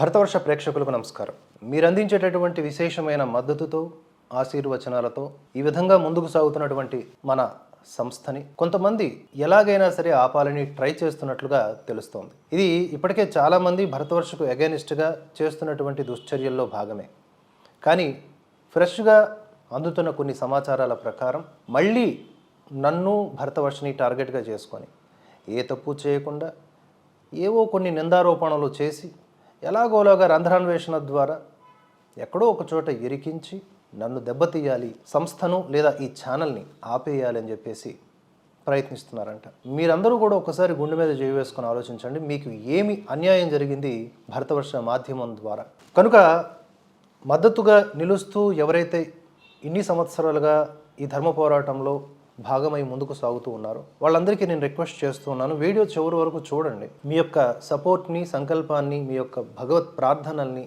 భరతవర్ష ప్రేక్షకులకు నమస్కారం. మీరు అందించేటటువంటి విశేషమైన మద్దతుతో, ఆశీర్వచనాలతో ఈ విధంగా ముందుకు సాగుతున్నటువంటి మన సంస్థని కొంతమంది ఎలాగైనా సరే ఆపాలని ట్రై చేస్తున్నట్లుగా తెలుస్తోంది. ఇది ఇప్పటికే చాలామంది భరతవర్షకు అగైనిస్ట్గా చేస్తున్నటువంటి దుశ్చర్యల్లో భాగమే. కానీ ఫ్రెష్గా అందుతున్న కొన్ని సమాచారాల ప్రకారం మళ్ళీ నన్ను భరతవర్షని టార్గెట్గా చేసుకొని ఏ తప్పు చేయకుండా ఏవో కొన్ని నిందారోపణలు చేసి ఎలాగోలాగా రంధ్రాన్వేషణ ద్వారా ఎక్కడో ఒక చోట ఇరికించి నన్ను దెబ్బతీయాలి, సంస్థను లేదా ఈ ఛానల్ని ఆపేయాలి అని చెప్పేసి ప్రయత్నిస్తున్నారంట. మీరందరూ కూడా ఒకసారి గుండె మీద చేయి వేసుకొని ఆలోచించండి, మీకు ఏమి అన్యాయం జరిగింది భరతవర్ష మాధ్యమం ద్వారా. కనుక మద్దతుగా నిలుస్తూ ఎవరైతే ఇన్ని సంవత్సరాలుగా ఈ ధర్మ పోరాటంలో భాగమై ముందుకు సాగుతూ ఉన్నారు వాళ్ళందరికీ నేను రిక్వెస్ట్ చేస్తూ ఉన్నాను, వీడియో చివరి వరకు చూడండి. మీ యొక్క సపోర్ట్ని, సంకల్పాన్ని, మీ యొక్క భగవత్ ప్రార్థనల్ని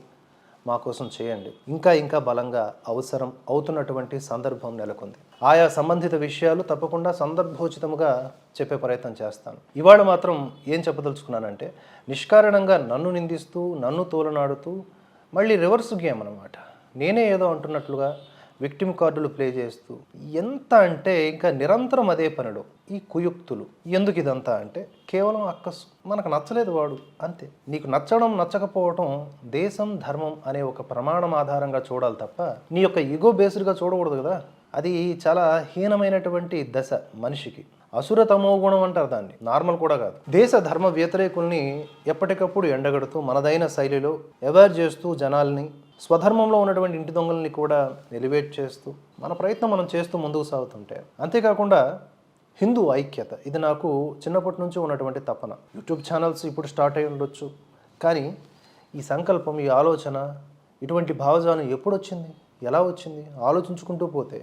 మా కోసం చేయండి. ఇంకా ఇంకా బలంగా అవసరం అవుతున్నటువంటి సందర్భం నెలకొంది. ఆయా సంబంధిత విషయాలు తప్పకుండా సందర్భోచితముగా చెప్పే ప్రయత్నం చేస్తాను. ఇవాళ మాత్రం ఏం చెప్పదలుచుకున్నానంటే, నిష్కారణంగా నన్ను నిందిస్తూ, నన్ను తోలనాడుతూ మళ్ళీ రివర్స్ గేమ్ అన్నమాట. నేనే ఏదో అంటున్నట్లుగా విక్టిమ్ కార్డులు ప్లే చేస్తూ, ఎంత అంటే ఇంకా నిరంతరం అదే పనిలో ఈ కుయుక్తులు. ఎందుకు ఇదంతా అంటే కేవలం అక్కసు, మనకు నచ్చలేదు వాడు అంతే. నీకు నచ్చడం నచ్చకపోవటం దేశం, ధర్మం అనే ఒక ప్రమాణం ఆధారంగా చూడాలి తప్ప నీ యొక్క ఈగో బేస్డ్గా చూడకూడదు కదా. అది చాలా హీనమైనటువంటి దశ మనిషికి. అసుర తమో గుణం అంటారు దాన్ని, నార్మల్ కూడా కాదు. దేశ ధర్మ వ్యతిరేకుల్ని ఎప్పటికప్పుడు ఎండగడుతూ మనదైన శైలిలో అవేర్ చేస్తూ, జనాల్ని స్వధర్మంలో ఉన్నటువంటి ఇంటి దొంగల్ని కూడా ఎలివేట్ చేస్తూ మన ప్రయత్నం మనం చేస్తూ ముందుకు సాగుతుంటే, అంతేకాకుండా హిందూ ఐక్యత, ఇది నాకు చిన్నప్పటి నుంచి ఉన్నటువంటి తపన. యూట్యూబ్ ఛానల్స్ ఇప్పుడు స్టార్ట్ అయి ఉండొచ్చు, కానీ ఈ సంకల్పం, ఈ ఆలోచన, ఇటువంటి భావజాలం ఎప్పుడు వచ్చింది, ఎలా వచ్చింది ఆలోచించుకుంటూ పోతే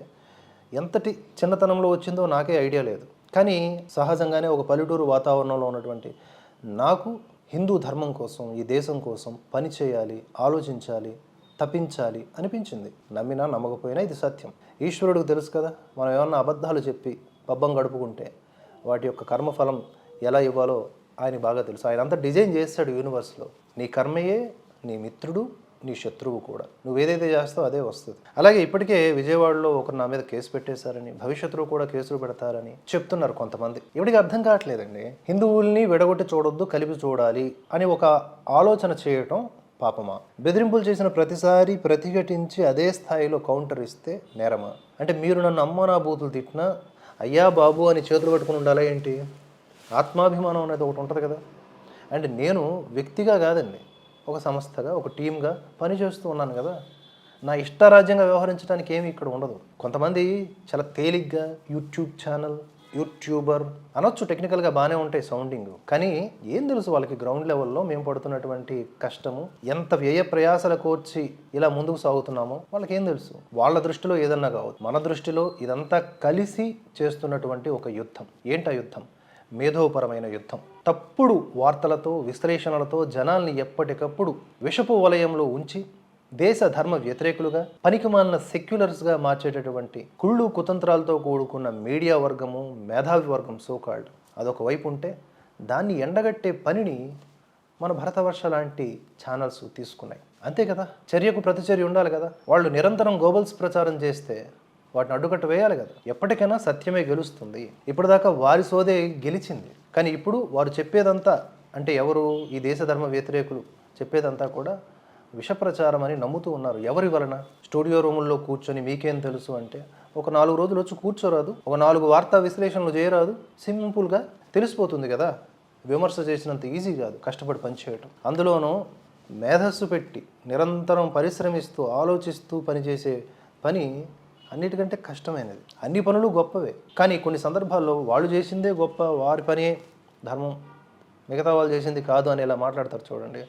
ఎంతటి చిన్నతనంలో వచ్చిందో నాకే ఐడియా లేదు. కానీ సహజంగానే ఒక పల్లెటూరు వాతావరణంలో ఉన్నటువంటి నాకు హిందూ ధర్మం కోసం, ఈ దేశం కోసం పని చేయాలి, ఆలోచించాలి, తప్పించాలి అనిపించింది. నమ్మినా నమ్మకపోయినా ఇది సత్యం. ఈశ్వరుడికి తెలుసు కదా, మనం ఏమన్నా అబద్ధాలు చెప్పి పబ్బం గడుపుకుంటే వాటి యొక్క కర్మఫలం ఎలా ఇవ్వాలో ఆయన బాగా తెలుసు. ఆయన అంతా డిజైన్ చేస్తాడు యూనివర్స్లో. నీ కర్మయే నీ మిత్రుడు, నీ శత్రువు కూడా. నువ్వు ఏదైతే చేస్తావో అదే వస్తుంది. అలాగే ఇప్పటికే విజయవాడలో ఒకరు నా మీద కేసు పెట్టేశారని, భవిష్యత్తులో కూడా కేసులు పెడతారని చెప్తున్నారు కొంతమంది. ఇప్పటికీ అర్థం కావట్లేదండి. హిందువుల్ని విడగొట్టి చూడొద్దు, కలిపి చూడాలి అని ఒక ఆలోచన చేయటం పాపమా? బెదిరింపులు చేసిన ప్రతిసారి ప్రతిఘటించి అదే స్థాయిలో కౌంటర్ ఇస్తే నేరమా? అంటే మీరు నన్ను అమ్మ నా బూతులు తిట్టినా అయ్యా బాబు అని చేతులు పట్టుకుని ఉండాలా ఏంటి? ఆత్మాభిమానం అనేది ఒకటి ఉంటుంది కదా. అండ్ నేను వ్యక్తిగా కాదండి, ఒక సంస్థగా, ఒక టీమ్గా పనిచేస్తూ ఉన్నాను కదా. నా ఇష్టారాజ్యంగా వ్యవహరించడానికి ఏమి ఇక్కడ ఉండదు. కొంతమంది చాలా తేలిగ్గా యూట్యూబ్ ఛానల్, యూట్యూబర్ అనొచ్చు, టెక్నికల్గా బాగానే ఉంటాయి సౌండింగ్, కానీ ఏం తెలుసు వాళ్ళకి గ్రౌండ్ లెవెల్లో మేము పడుతున్నటువంటి కష్టము, ఎంత వ్యయ ప్రయాసల కోర్చి ఇలా ముందుకు సాగుతున్నామో వాళ్ళకి ఏం తెలుసు. వాళ్ళ దృష్టిలో ఏదన్నా కావచ్చు, మన దృష్టిలో ఇదంతా కలిసి చేస్తున్నటువంటి ఒక యుద్ధం. ఏంటా యుద్ధం? మేధోపరమైన యుద్ధం. తప్పుడు వార్తలతో, విశ్లేషణలతో జనాల్ని ఎప్పటికప్పుడు విషపు వలయంలో ఉంచి దేశ ధర్మ వ్యతిరేకులుగా, పనికిమాలిన సెక్యులర్స్గా మార్చేటటువంటి కుళ్ళు కుతంత్రాలతో కూడుకున్న మీడియా వర్గము, మేధావి వర్గం సోకాల్డ్ అదొక వైపు ఉంటే, దాన్ని ఎండగట్టే పనిని మన భరతవర్ష లాంటి ఛానల్స్ తీసుకున్నాయి. అంతే కదా, చర్యకు ప్రతిచర్య ఉండాలి కదా. వాళ్ళు నిరంతరం గోబల్స్ ప్రచారం చేస్తే వాటిని అడ్డుకట్ట వేయాలి కదా. ఎప్పటికైనా సత్యమే గెలుస్తుంది. ఇప్పటిదాకా వారి సోదే గెలిచింది, కానీ ఇప్పుడు వారు చెప్పేదంతా, అంటే ఎవరు, ఈ దేశ ధర్మ వ్యతిరేకులు చెప్పేదంతా కూడా విష ప్రచారం అని నమ్ముతూ ఉన్నారు. ఎవరి వలన? స్టూడియో రూముల్లో కూర్చొని మీకేం తెలుసు అంటే ఒక 4 రోజులు వచ్చి కూర్చోరాదు, ఒక 4 వార్తా విశ్లేషణలు చేయరాదు, సింపుల్గా తెలిసిపోతుంది కదా. విమర్శ చేసినంత ఈజీ కాదు కష్టపడి పనిచేయటం. అందులోనూ మేధస్సు పెట్టి నిరంతరం పరిశ్రమిస్తూ ఆలోచిస్తూ పనిచేసే పని అన్నిటికంటే కష్టమైనది. అన్ని పనులు గొప్పవే, కానీ కొన్ని సందర్భాల్లో వాళ్ళు చేసిందే గొప్ప, వారి పనే ధర్మం, మిగతా వాళ్ళు చేసింది కాదు అని ఇలా మాట్లాడతారు చూడండి.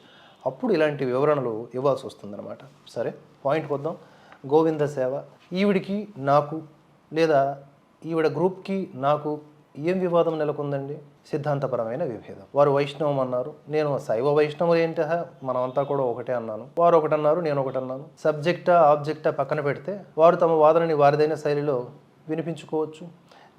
అప్పుడు ఇలాంటి వివరణలు ఇవ్వాల్సి వస్తుందన్నమాట. సరే, పాయింట్కి వద్దాం. గోవింద సేవ, ఈవిడికి నాకు లేదా ఈవిడ గ్రూప్కి నాకు ఏం వివాదం నెలకొందండి? సిద్ధాంతపరమైన విభేదం. వారు వైష్ణవం అన్నారు, నేను శైవ వైష్ణవులు ఏంట, మనమంతా కూడా ఒకటే అన్నాను. వారు ఒకటి అన్నారు, నేను ఒకటి అన్నాను. సబ్జెక్టా ఆబ్జెక్టా పక్కన పెడితే వారు తమ వాదనని వారిదైన శైలిలో వినిపించుకోవచ్చు,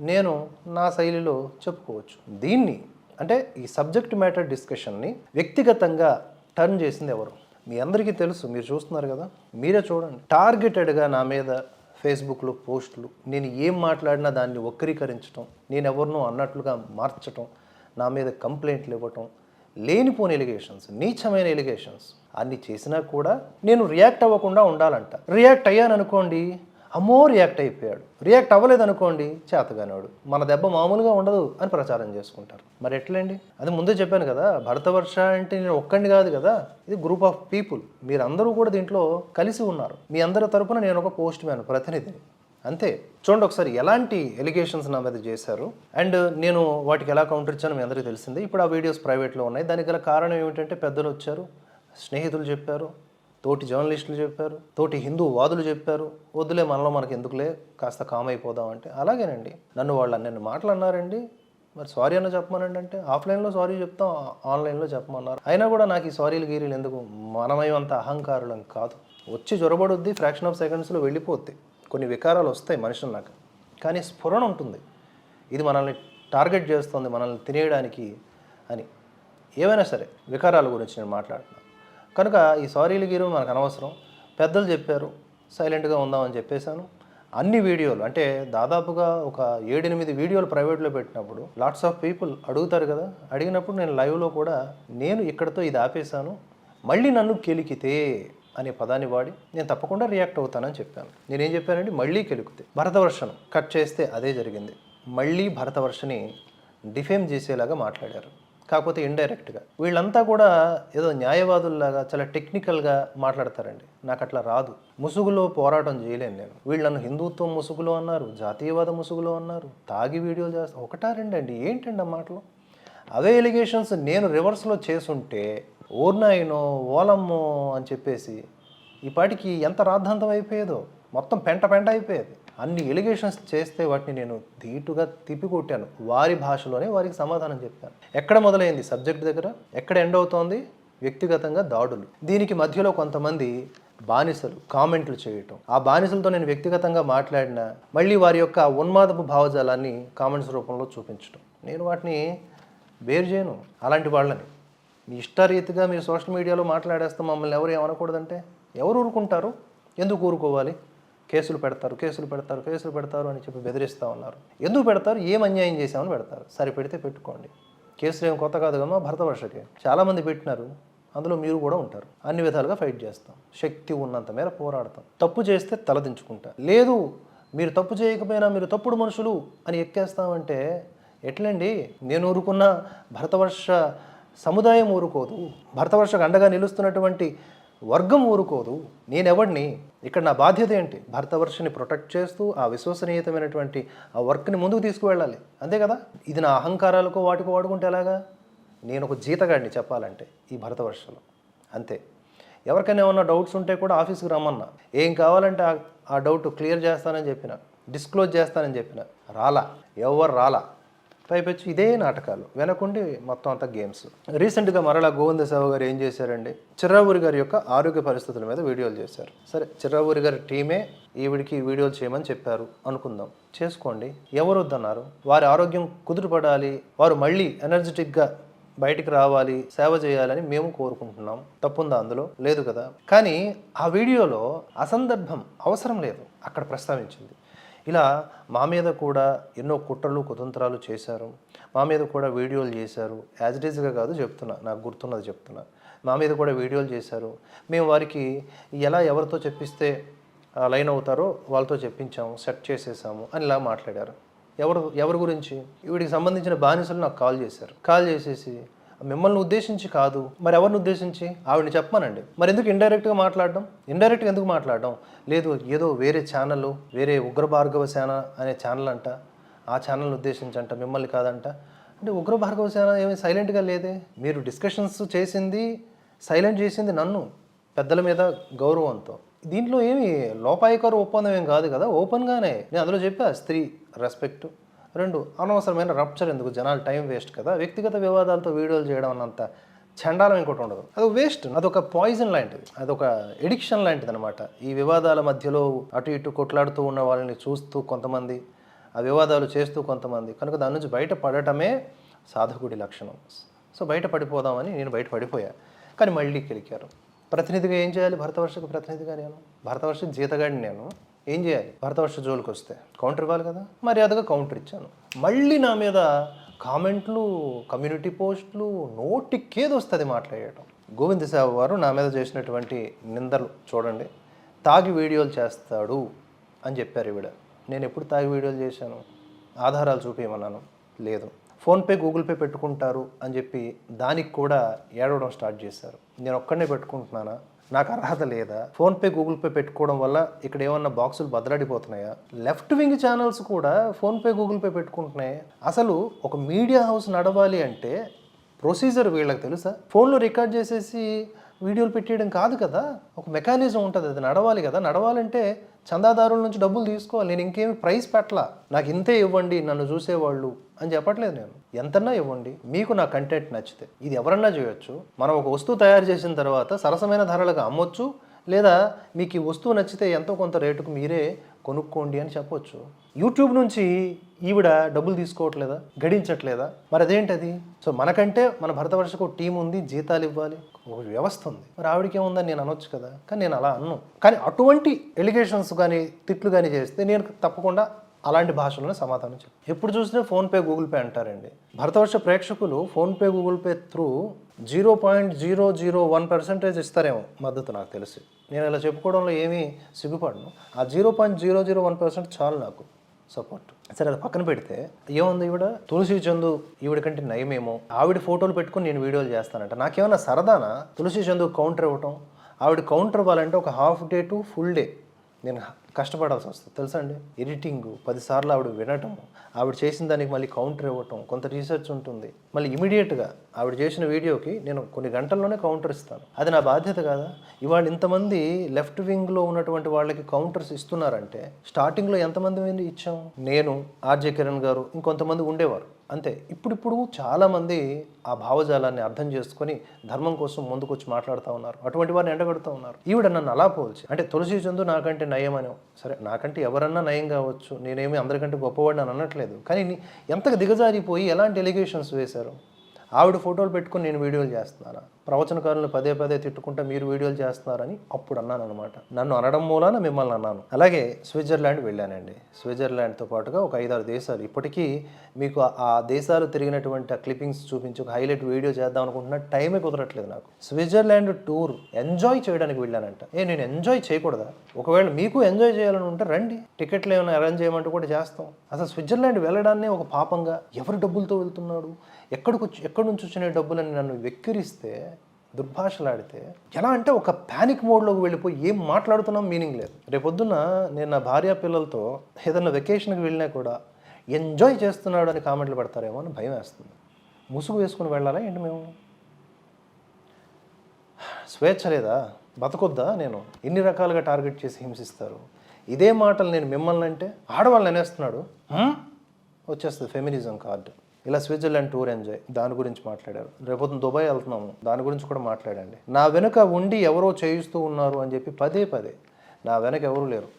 నేను నా శైలిలో చెప్పుకోవచ్చు. దీన్ని అంటే ఈ సబ్జెక్ట్ మ్యాటర్ డిస్కషన్ని వ్యక్తిగతంగా టర్న్ చేసింది ఎవరు? మీ అందరికీ తెలుసు, మీరు చూస్తున్నారు కదా, మీరే చూడండి. టార్గెటెడ్గా నా మీద ఫేస్బుక్లో పోస్టులు, నేను ఏం మాట్లాడినా దాన్ని వక్రీకరించడం, నేను ఎవరినో అన్నట్లుగా మార్చటం, నా మీద కంప్లైంట్లు ఇవ్వటం, లేనిపోని ఎలిగేషన్స్, నీచమైన ఎలిగేషన్స్ అన్ని చేసినా కూడా నేను రియాక్ట్ అవ్వకుండా ఉండాలంట. రియాక్ట్ అయ్యాననుకోండి, అమ్మో రియాక్ట్ అయిపోయాడు, రియాక్ట్ అవ్వలేదనుకోండి చేతగానాడు, మన దెబ్బ మామూలుగా ఉండదు అని ప్రచారం చేసుకుంటారు. మరి ఎట్లండి? అది ముందే చెప్పాను కదా, భరతవర్ష అంటే నేను ఒక్కడిని కాదు కదా, ఇది గ్రూప్ ఆఫ్ పీపుల్, మీరందరూ కూడా దీంట్లో కలిసి ఉన్నారు. మీ అందరి తరపున నేను ఒక పోస్ట్ మ్యాన్, ప్రతినిధిని, అంతే. చూడండి ఒకసారి ఎలాంటి ఎలిగేషన్స్ నా మీద చేశారు అండ్ నేను వాటికి ఎలా కౌంటర్ ఇచ్చానో మీ అందరికీ తెలిసిందే. ఇప్పుడు ఆ వీడియోస్ ప్రైవేట్లో ఉన్నాయి. దానికి గల కారణం ఏమిటంటే పెద్దలు వచ్చారు, స్నేహితులు చెప్పారు, తోటి జర్నలిస్టులు చెప్పారు, తోటి హిందూ వాదులు చెప్పారు, వద్దులే మనలో మనకి ఎందుకులే, కాస్త కామ్ అయిపోదాం అంటే. అలాగేనండి, నన్ను వాళ్ళు అన్నీ మాటలు అన్నారండి, మరి సారీ అన్న చెప్పమనండి అంటే ఆఫ్లైన్లో సారీ చెప్తాం, ఆన్లైన్లో చెప్పమన్నారు. అయినా కూడా నాకు ఈ సారీలు గీరీలు ఎందుకు, మనమేమంత అహంకారులం కాదు. వచ్చి జ్వరబడుద్ది, ఫ్రాక్షన్ ఆఫ్ సెకండ్స్లో వెళ్ళిపోద్ది. కొన్ని వికారాలు వస్తాయి మనుషులు నాకు, కానీ స్ఫురణ ఉంటుంది, ఇది మనల్ని టార్గెట్ చేస్తుంది, మనల్ని తినేయడానికి అని. ఏమైనా సరే వికారాల గురించి నేను మాట్లాడుతున్నాను కనుక ఈ సారీలు గీరు మనకు అనవసరం. పెద్దలు చెప్పారు, సైలెంట్గా ఉందామని చెప్పేశాను. అన్ని వీడియోలు అంటే దాదాపుగా ఒక 7-8 వీడియోలు ప్రైవేట్లో పెట్టినప్పుడు లాట్స్ ఆఫ్ పీపుల్ అడుగుతారు కదా, అడిగినప్పుడు నేను లైవ్లో కూడా నేను ఇక్కడతో ఇది ఆపేశాను, మళ్ళీ నన్ను కెలికితే అనే పదాన్ని వాడి నేను తప్పకుండా రియాక్ట్ అవుతానని చెప్పాను. నేనేం చెప్పానండి, మళ్ళీ కెలికితే భరతవర్షను కట్ చేస్తే అదే జరిగింది. మళ్ళీ భరతవర్షని డిఫేమ్ చేసేలాగా మాట్లాడారు, కాకపోతే ఇండైరెక్ట్గా. వీళ్ళంతా కూడా ఏదో న్యాయవాదుల్లాగా చాలా టెక్నికల్గా మాట్లాడతారండి, నాకు అట్లా రాదు. ముసుగులో పోరాటం చేయలేను నేను. వీళ్ళు నన్ను హిందుత్వం ముసుగులో అన్నారు, జాతీయవాద ముసుగులో అన్నారు, తాగి వీడియోలు చేస్తారు. ఒకటా రెండండి, ఏంటండి ఆ మాటలు? అవే ఎలిగేషన్స్ నేను రివర్స్లో చేసుంటే ఓర్నాయినో ఓలమ్మో అని చెప్పేసి ఈ పాటికి ఎంత రాద్ధాంతం అయిపోయేదో, మొత్తం పెంట అయిపోయేది. అన్ని ఎలిగేషన్స్ చేస్తే వాటిని నేను ధీటుగా తిప్పికొట్టాను, వారి భాషలోనే వారికి సమాధానం చెప్పాను. ఎక్కడ మొదలైంది సబ్జెక్ట్ దగ్గర, ఎక్కడ ఎండ్ అవుతోంది వ్యక్తిగతంగా దాడులు. దీనికి మధ్యలో కొంతమంది బానిసలు కామెంట్లు చేయటం, ఆ బానిసలతో నేను వ్యక్తిగతంగా మాట్లాడినా మళ్ళీ వారి యొక్క ఉన్మాదపు భావజాలాన్ని కామెంట్స్ రూపంలో చూపించడం. నేను వాటిని బేర్ చేయను. అలాంటి వాళ్ళని మీ ఇష్టరీతిగా మీరు సోషల్ మీడియాలో మాట్లాడేస్తాం, మమ్మల్ని ఎవరు ఏమనకూడదంటే ఎవరు ఊరుకుంటారు? ఎందుకు ఊరుకోవాలి? కేసులు పెడతారు అని చెప్పి బెదిరిస్తూ ఉన్నారు. ఎందుకు పెడతారు? ఏం అన్యాయం చేశామని పెడతారు. సరే పెడితే పెట్టుకోండి, కేసులు ఏం కొత్త కాదు కదా, భరతవర్షకి చాలామంది పెట్టినారు, అందులో మీరు కూడా ఉంటారు. అన్ని విధాలుగా ఫైట్ చేస్తాం, శక్తి ఉన్నంత మేర పోరాడతాం. తప్పు చేస్తే తలదించుకుంటా, లేదు మీరు తప్పు చేయకపోయినా మీరు తప్పుడు మనుషులు అని ఎక్కేస్తామంటే ఎట్లండి? నేను ఊరుకున్న భరతవర్ష సముదాయం ఊరుకోదు, భరతవర్షకు అండగా నిలుస్తున్నటువంటి వర్గం ఊరుకోదు. నేనెవడిని? ఇక్కడ నా బాధ్యత ఏంటి? భరతవర్షని ప్రొటెక్ట్ చేస్తూ ఆ విశ్వసనీయతమైనటువంటి ఆ వర్క్ని ముందుకు తీసుకువెళ్ళాలి, అంతే కదా. ఇది నా అహంకారాలకు వాటికి వాడుకుంటే ఎలాగా? నేను ఒక జీతగాడిని చెప్పాలంటే ఈ భరతవర్షలో, అంతే. ఎవరికైనా ఏమన్నా డౌట్స్ ఉంటే కూడా ఆఫీస్కి రమ్మన్నా, ఏం కావాలంటే ఆ డౌట్ క్లియర్ చేస్తానని చెప్పిన, డిస్క్లోజ్ చేస్తానని చెప్పిన, ఎవరు రాలా. పైపెచ్చి ఇదే నాటకాలు, వెనకుండి మొత్తం అంతా గేమ్స్. రీసెంట్గా మరలా గోవిందసావు గారు ఏం చేశారండి, చిర్రావూరి గారి యొక్క ఆరోగ్య పరిస్థితుల మీద వీడియోలు చేశారు. సరే, చిర్రావూరి గారి టీమే ఈవిడికి వీడియోలు చేయమని చెప్పారు అనుకుందాం, చేసుకోండి. ఎవరు వద్దన్నారు? వారి ఆరోగ్యం కుదుటపడాలి, వారు మళ్ళీ ఎనర్జెటిక్గా బయటికి రావాలి, సేవ చేయాలని మేము కోరుకుంటున్నాం. తప్పుందా అందులో? లేదు కదా. కానీ ఆ వీడియోలో అసందర్భం అవసరం లేదు, అక్కడ ప్రస్తావించింది. ఇలా మా మీద కూడా ఎన్నో కుట్రలు కుతంత్రాలు చేశారు, మా మీద కూడా వీడియోలు చేశారు. యాజ్ ఇట్ ఈజ్గా కాదు చెప్తున్నా, నాకు గుర్తున్నది చెప్తున్నా. మా మీద కూడా వీడియోలు చేశారు, మేము వారికి ఎలా ఎవరితో చెప్పిస్తే లైన్ అవుతారో వాళ్ళతో చెప్పించాము, సెట్ చేసేసాము అని ఇలా మాట్లాడారు. ఎవరి గురించి? వీడికి సంబంధించిన బానిసలు నాకు కాల్ చేసేసి మిమ్మల్ని ఉద్దేశించి కాదు, మరి ఎవరిని ఉద్దేశించి? ఆవిడని చెప్పమనండి. మరి ఎందుకు ఇండైరెక్ట్గా మాట్లాడడం? ఇండైరెక్ట్గా ఎందుకు మాట్లాడడం? లేదు, ఏదో వేరే ఛానల్, వేరే ఉగ్ర భార్గవ సేన అనే ఛానల్ అంట, ఆ ఛానల్ని ఉద్దేశించంట, మిమ్మల్ని కాదంట. అంటే ఉగ్ర భార్గవ సేన ఏమి సైలెంట్గా లేదే. మీరు డిస్కషన్స్ చేసింది, సైలెంట్ చేసింది నన్ను, పెద్దల మీద గౌరవంతో. దీంట్లో ఏమి లోపాయికారు ఒప్పందం ఏం కాదు కదా, ఓపెన్గానే నేను అందులో చెప్పా, స్త్రీ రెస్పెక్ట్, 2 అనవసరమైన రప్చర్ ఎందుకు, జనాలు టైం వేస్ట్ కదా. వ్యక్తిగత వివాదాలతో వీడియోలు చేయడం అన్నంత చండాలం ఇంకోటి ఉండదు. అది వేస్ట్, అదొక పాయిజన్ లాంటిది, అదొక ఎడిక్షన్ లాంటిది అనమాట. ఈ వివాదాల మధ్యలో అటు ఇటు కొట్లాడుతూ ఉన్న వాళ్ళని చూస్తూ కొంతమంది, ఆ వివాదాలు చేస్తూ కొంతమంది, కనుక దాని నుంచి బయటపడటమే సాధకుడి లక్షణం. సో బయట పడిపోదామని నేను బయట పడిపోయా, కానీ మళ్ళీ కెలికారు. ప్రతినిధిగా ఏం చేయాలి? భరతవర్షకు ప్రతినిధిగా నేను, భరతవర్ష జీతగాడిని నేను, ఏం చేయాలి? భరతవర్ష జోలికి వస్తే కౌంటర్ ఇవ్వాలి కదా. మర్యాదగా కౌంటర్ ఇచ్చాను. మళ్ళీ నా మీద కామెంట్లు, కమ్యూనిటీ పోస్టులు, నోటికేది వస్తుంది మాట్లాడటం. గోవింద్ సాబు వారు నా మీద చేసినటువంటి నిందలు చూడండి. తాగి వీడియోలు చేస్తాడు అని చెప్పారు ఈవిడ. నేను ఎప్పుడు తాగి వీడియోలు చేశాను? ఆధారాలు చూపించమన్నాను, లేదు. ఫోన్పే, గూగుల్ పే పెట్టుకుంటారు అని చెప్పి దానికి కూడా ఏడవడం స్టార్ట్ చేశారు. నేను ఒక్కడనే పెట్టుకుంటున్నానా? నాకు అర్హత లేదా? ఫోన్పే, గూగుల్ పే పెట్టుకోవడం వల్ల ఇక్కడ ఏమన్నా బాక్సులు బదలాడిపోతున్నాయా? లెఫ్ట్ వింగ్ ఛానల్స్ కూడా ఫోన్పే, గూగుల్ పే పెట్టుకుంటున్నాయి. అసలు ఒక మీడియా హౌస్ నడవాలి అంటే ప్రొసీజర్ వీళ్ళకి తెలుసా? ఫోన్లో రికార్డ్ చేసేసి వీడియోలు పెట్టేయడం కాదు కదా. ఒక మెకానిజం ఉంటుంది, అది నడవాలి కదా. నడవాలంటే చందాదారుల నుంచి డబ్బులు తీసుకోవాలి. నేను ఇంకేమి ప్రైస్ పెట్టలా. నాకు ఇంతే ఇవ్వండి నన్ను చూసేవాళ్ళు అని చెప్పట్లేదు నేను. ఎంతన్నా ఇవ్వండి, మీకు నా కంటెంట్ నచ్చితే. ఇది ఎవరన్నా చేయొచ్చు. మనం ఒక వస్తువు తయారు చేసిన తర్వాత సరసమైన ధరలకు అమ్మొచ్చు, లేదా మీకు ఈ వస్తువు నచ్చితే ఎంతో కొంత రేటుకు మీరే కొనుక్కోండి అని చెప్పొచ్చు. యూట్యూబ్ నుంచి ఈవిడ డబ్బులు తీసుకోవట్లేదా? గడించట్లేదా? మరి అదేంటది? సో మనకంటే మన భరతవర్షకు ఒక టీం ఉంది, జీతాలు ఇవ్వాలి, ఒక వ్యవస్థ ఉంది. మరి ఆవిడకి ఏముందని నేను అనొచ్చు కదా. కానీ నేను అలా అన్ను. కానీ అటువంటి ఎలిగేషన్స్ కానీ తిట్లు కానీ చేస్తే నేను తప్పకుండా అలాంటి భాషలోనే సమాధానం చెప్పు. ఎప్పుడు చూసినా ఫోన్పే, గూగుల్ పే అంటారండి. భరతవర్ష ప్రేక్షకులు ఫోన్పే, గూగుల్ పే త్రూ 0.001% ఇస్తారేమో మద్దతు, నాకు తెలిసి. నేను ఇలా చెప్పుకోవడంలో ఏమీ సిగ్గుపడను. ఆ 0.001% చాలు నాకు సపోర్ట్. సరే, అది పక్కన పెడితే ఏముంది, ఈవిడ తులసి చందు ఈవిడ కంటే నయమేమో. ఆవిడ ఫోటోలు పెట్టుకుని నేను వీడియోలు చేస్తానంట. నాకేమన్నా సరదానా తులసి చందు కౌంటర్ ఇవ్వటం? ఆవిడ కౌంటర్ ఇవ్వాలంటే ఒక half day to full day నేను కష్టపడాల్సి వస్తుంది తెలుసా అండి. ఎడిటింగ్ 10 సార్లు ఆవిడ వినటం, ఆవిడ చేసిన దానికి మళ్ళీ కౌంటర్ ఇవ్వటం, కొంత రీసెర్చ్ ఉంటుంది. మళ్ళీ ఇమీడియట్గా ఆవిడ చేసిన వీడియోకి నేను కొన్ని గంటల్లోనే కౌంటర్ ఇస్తాను. అది నా బాధ్యత కాదా? ఇవాళ ఇంతమంది లెఫ్ట్ వింగ్లో ఉన్నటువంటి వాళ్ళకి కౌంటర్స్ ఇస్తున్నారంటే స్టార్టింగ్లో ఎంతమంది ఇచ్చాం? నేను, ఆర్జే కిరణ్ గారు, ఇంకొంతమంది ఉండేవారు అంతే. ఇప్పుడు చాలామంది ఆ భావజాలాన్ని అర్థం చేసుకొని ధర్మం కోసం ముందుకొచ్చి మాట్లాడుతూ ఉన్నారు. అటువంటి వారిని ఎండగడుతూ ఉన్నారు. ఈవిడ నన్ను అలా పోల్చి, అంటే తులసి చందు నాకంటే నయమని. సరే, నాకంటే ఎవరన్నా నయం కావచ్చు, నేనేమి అందరికంటే గొప్పవాడిని అని అనట్లేదు. కానీ ఎంతగా దిగజారిపోయి ఎలాంటి ఎలిగేషన్స్ వేశారు? ఆవిడ ఫోటోలు పెట్టుకుని నేను వీడియోలు చేస్తున్నాను, ప్రవచనకారులను పదే తిట్టుకుంటా మీరు వీడియోలు చేస్తున్నారని అప్పుడు అన్నాను అనమాట. నన్ను అనడం మూలాన మిమ్మల్ని అన్నాను. అలాగే స్విట్జర్లాండ్ వెళ్ళానండి. స్విట్జర్లాండ్తో పాటుగా ఒక 5-6 దేశాలు. ఇప్పటికీ మీకు ఆ దేశాలు తిరిగినటువంటి ఆ క్లిప్పింగ్స్ చూపించి ఒక హైలైట్ వీడియో చేద్దాం అనుకుంటున్నా, టైమే కుదరట్లేదు నాకు. స్విట్జర్లాండ్ టూర్ ఎంజాయ్ చేయడానికి వెళ్ళానంట. నేను ఎంజాయ్ చేయకూడదా? ఒకవేళ మీకు ఎంజాయ్ చేయాలని ఉంటే రండి, టికెట్లు ఏమైనా అరేంజ్ చేయమంటే కూడా చేస్తాం. అసలు స్విట్జర్లాండ్ వెళ్ళడాన్నే ఒక పాపంగా, ఎవరి డబ్బులతో వెళ్తున్నాడు, ఎక్కడి నుంచి వచ్చిన డబ్బులని నన్ను వెక్కిరిస్తే, దుర్భాషలాడితే, ఎలా అంటే ఒక ప్యానిక్ మోడ్లోకి వెళ్ళిపోయి ఏం మాట్లాడుతున్నాం మీనింగ్ లేదు. రేపొద్దున నేను నా భార్య పిల్లలతో ఏదన్నా వెకేషన్కి వెళ్ళినా కూడా ఎంజాయ్ చేస్తున్నాడు అని కామెంట్లు పెడతారేమో అని భయం వేస్తుంది. ముసుగు వేసుకుని వెళ్ళాలా ఏంటి మేము? స్వేచ్ఛ లేదా? బతకొద్దా? నేను ఎన్ని రకాలుగా టార్గెట్ చేసి హింసిస్తారు. ఇదే మాటలు నేను మిమ్మల్ని అంటే ఆడవాళ్ళని అనేస్తున్నాడు, వచ్చేస్తుంది ఫెమినిజం కార్డు. ఇలా స్విట్జర్లాండ్ టూర్ ఎంజాయ్, దాని గురించి మాట్లాడారు. రేపొద్దున దుబాయ్ వెళ్తున్నాము, దాని గురించి కూడా మాట్లాడండి. నా వెనుక ఉండి ఎవరో చేయిస్తూ ఉన్నారు అని చెప్పి పదే నా వెనక ఎవరూ లేరు,